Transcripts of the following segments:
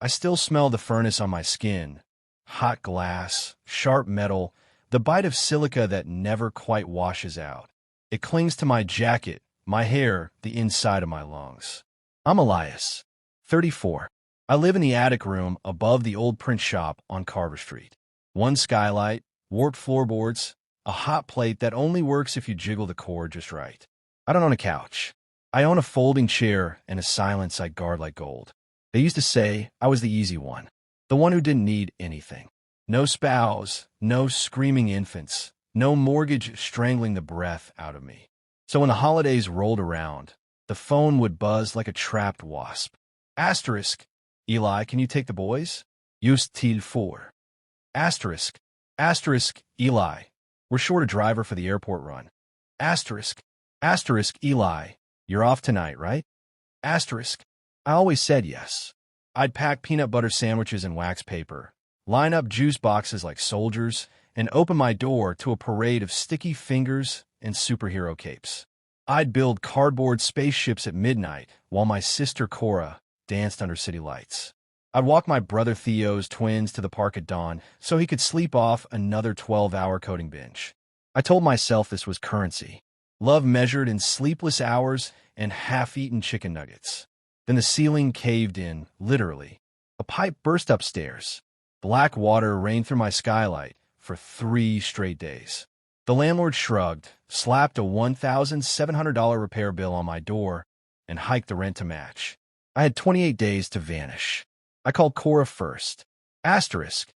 I still smell the furnace on my skin. Hot glass, sharp metal, the bite of silica that never quite washes out. It clings to my jacket, my hair, the inside of my lungs. I'm Elias, 34. I live in the attic room above the old print shop on Carver Street. One skylight, warped floorboards, a hot plate that only works if you jiggle the cord just right. I don't own a couch. I own a folding chair and a silence I guard like gold. They used to say I was the easy one, the one who didn't need anything. No spouse, no screaming infants, no mortgage strangling the breath out of me. So when the holidays rolled around, the phone would buzz like a trapped wasp. Asterisk, Eli, can you take the boys? Juste-t-il for? Asterisk, asterisk, Eli, we're short a driver for the airport run. Asterisk, asterisk, Eli, you're off tonight, right? Asterisk, I always said yes. I'd pack peanut butter sandwiches in wax paper, line up juice boxes like soldiers, and open my door to a parade of sticky fingers and superhero capes. I'd build cardboard spaceships at midnight while my sister Cora danced under city lights. I'd walk my brother Theo's twins to the park at dawn so he could sleep off another 12-hour coding binge. I told myself this was currency, love measured in sleepless hours and half-eaten chicken nuggets. Then the ceiling caved in, literally. A pipe burst upstairs. Black water rained through my skylight for 3 straight days. The landlord shrugged, slapped a $1,700 repair bill on my door, and hiked the rent to match. I had 28 days to vanish. I called Cora first. Asterisk,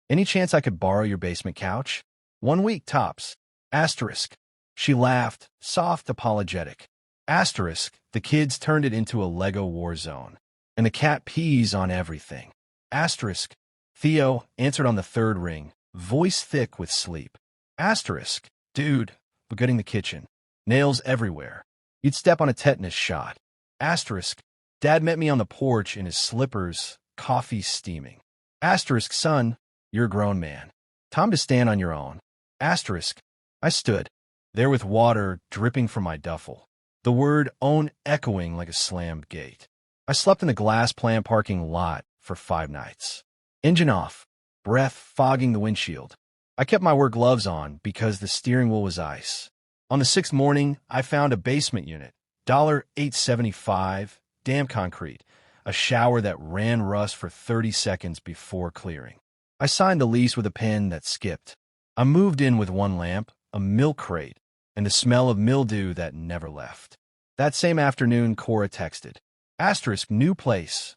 any chance I could borrow your basement couch? 1 week tops. Asterisk. She laughed, soft, apologetic. Asterisk, the kids turned it into a Lego war zone, and the cat pees on everything. Asterisk, Theo answered on the 3rd ring, voice thick with sleep. Asterisk, dude, forgetting the kitchen. Nails everywhere. You'd step on a tetanus shot. Asterisk, Dad met me on the porch in his slippers, coffee steaming. Asterisk, son, you're a grown man. Time to stand on your own. Asterisk, I stood, there with water dripping from my duffel. The word own echoing like a slammed gate. I slept in the glass plant parking lot for 5 nights. Engine off, breath fogging the windshield. I kept my work gloves on because the steering wheel was ice. On the 6th morning, I found a basement unit, $875, damp concrete, a shower that ran rust for 30 seconds before clearing. I signed the lease with a pen that skipped. I moved in with 1 lamp, a milk crate, and the smell of mildew that never left. That same afternoon, Cora texted. Asterisk, new place.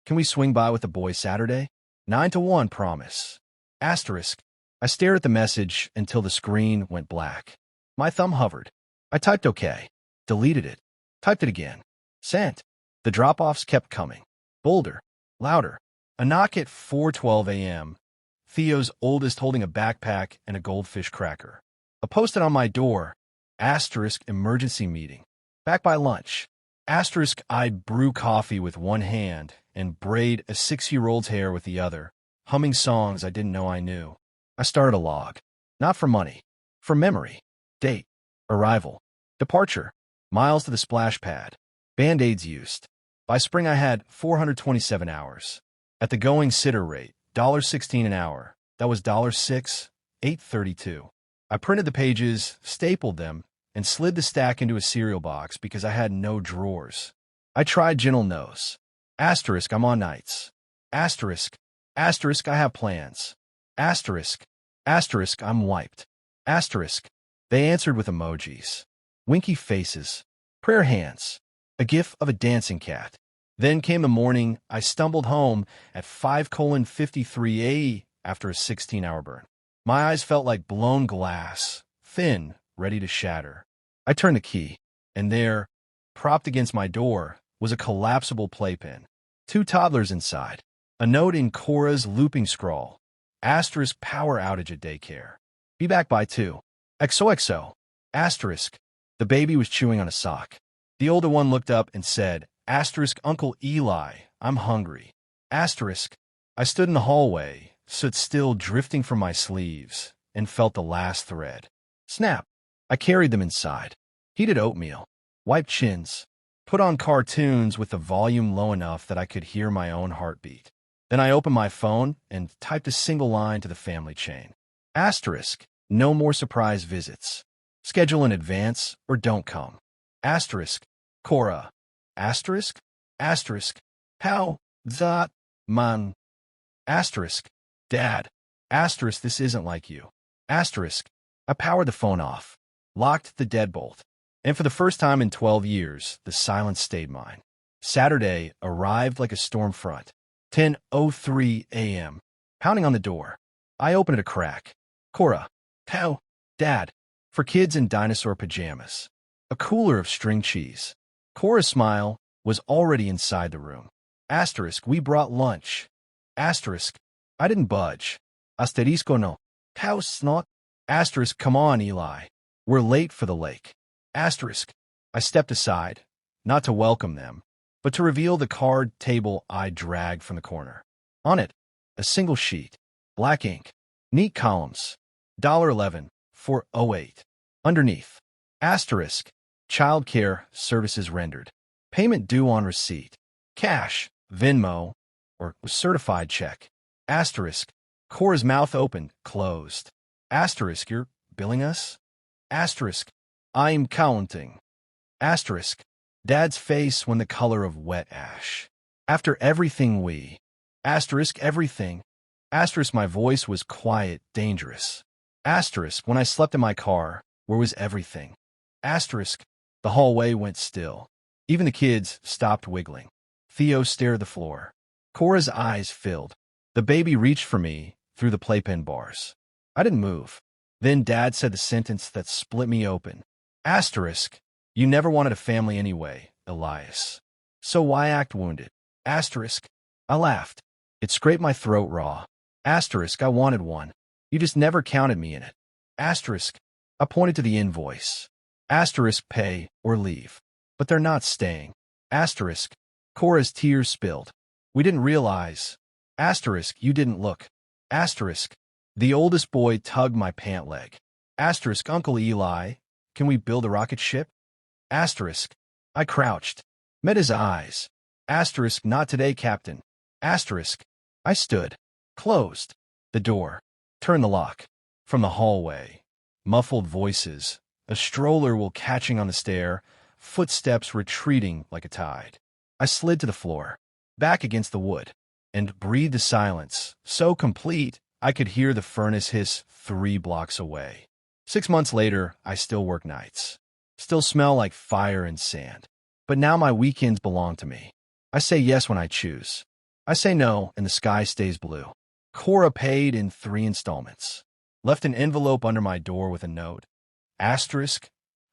Can we swing by with the boys Saturday? 9 to 1, promise. Asterisk, I stared at the message until the screen went black. My thumb hovered. I typed OK, deleted it, typed it again, sent. The drop-offs kept coming. Bolder, louder. A knock at 4:12 a.m. Theo's oldest holding a backpack and a goldfish cracker. A post-it on my door. Asterisk, emergency meeting. Back by lunch. Asterisk, I'd brew coffee with 1 hand and braid a 6-year-old's hair with the other, humming songs I didn't know I knew. I started a log. Not for money. For memory. Date. Arrival. Departure. Miles to the splash pad. Band-aids used. By spring I had 427 hours. At the going sitter rate, $1.16 an hour. That was $6, $8.32. I printed the pages, stapled them, and slid the stack into a cereal box because I had no drawers. I tried gentle nose. Asterisk, I'm on nights. Asterisk, asterisk, I have plans. Asterisk, asterisk, I'm wiped. Asterisk. They answered with emojis. Winky faces. Prayer hands. A gif of a dancing cat. Then came the morning I stumbled home at 5:53 a.m. after a 16-hour burn. My eyes felt like blown glass, thin, ready to shatter. I turned the key, and there, propped against my door, was a collapsible playpen. 2 toddlers inside. A note in Cora's looping scroll. Asterisk, power outage at daycare. Be back by 2. XOXO. Asterisk. The baby was chewing on a sock. The older one looked up and said, Asterisk, Uncle Eli, I'm hungry. Asterisk. I stood in the hallway, soot still drifting from my sleeves, and felt the last thread. Snap. I carried them inside. Heated oatmeal. Wiped chins. Put on cartoons with the volume low enough that I could hear my own heartbeat. Then I opened my phone and typed a single line to the family chain. Asterisk, no more surprise visits. Schedule in advance or don't come. Asterisk, Cora. Asterisk, asterisk, how, that, man. Asterisk, Dad. Asterisk, this isn't like you. Asterisk, I powered the phone off, locked the deadbolt, and for the first time in 12 years, the silence stayed mine. Saturday arrived like a storm front. 10:03 a.m. Pounding on the door. I opened it a crack. Cora. How? Dad. For kids in dinosaur pajamas. A cooler of string cheese. Cora's smile was already inside the room. Asterisk, we brought lunch. Asterisk, I didn't budge. Asterisco no. How snot? Asterisk, come on, Eli. We're late for the lake. Asterisk, I stepped aside, not to welcome them, but to reveal the card table I dragged from the corner. On it, a single sheet, black ink, neat columns, $11 for 08. Underneath, asterisk, childcare services rendered. Payment due on receipt. Cash, Venmo, or certified check. Asterisk, Cora's mouth opened, closed. Asterisk, you're billing us? Asterisk, I'm counting. Asterisk, Dad's face when the color of wet ash. After everything we. Asterisk, everything. Asterisk, my voice was quiet, dangerous. Asterisk, when I slept in my car, where was everything? Asterisk, the hallway went still. Even the kids stopped wiggling. Theo stared at the floor. Cora's eyes filled. The baby reached for me through the playpen bars. I didn't move. Then Dad said the sentence that split me open. Asterisk, you never wanted a family anyway, Elias. So why act wounded? Asterisk, I laughed. It scraped my throat raw. Asterisk, I wanted one. You just never counted me in it. Asterisk, I pointed to the invoice. Asterisk, pay or leave. But they're not staying. Asterisk, Cora's tears spilled. We didn't realize. Asterisk, you didn't look. Asterisk, the oldest boy tugged my pant leg. Asterisk, Uncle Eli, can we build a rocket ship? Asterisk, I crouched, met his eyes. Asterisk, not today, Captain. Asterisk, I stood, closed the door, turned the lock. From the hallway, muffled voices, a stroller while catching on the stair, footsteps retreating like a tide. I slid to the floor, back against the wood, and breathed a silence so complete I could hear the furnace hiss 3 blocks away. 6 months later, I still work nights. Still smell like fire and sand. But now my weekends belong to me. I say yes when I choose. I say no, and the sky stays blue. Cora paid in 3 installments. Left an envelope under my door with a note. Asterisk,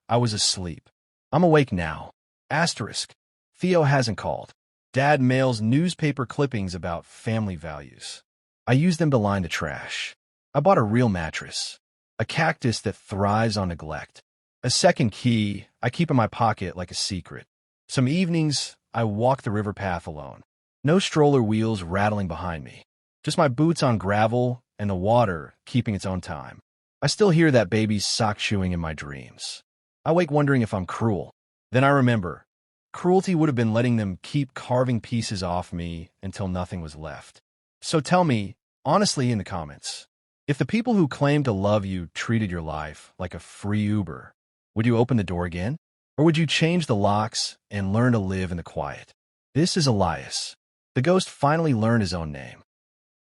I was asleep. I'm awake now. Asterisk, Theo hasn't called. Dad mails newspaper clippings about family values. I use them to line the trash. I bought a real mattress. A cactus that thrives on neglect. A second key I keep in my pocket like a secret. Some evenings, I walk the river path alone. No stroller wheels rattling behind me. Just my boots on gravel and the water keeping its own time. I still hear that baby's sock shoeing in my dreams. I wake wondering if I'm cruel. Then I remember, cruelty would have been letting them keep carving pieces off me until nothing was left. So tell me, honestly in the comments, if the people who claim to love you treated your life like a free Uber, would you open the door again? Or would you change the locks and learn to live in the quiet? This is Elias. The ghost finally learned his own name.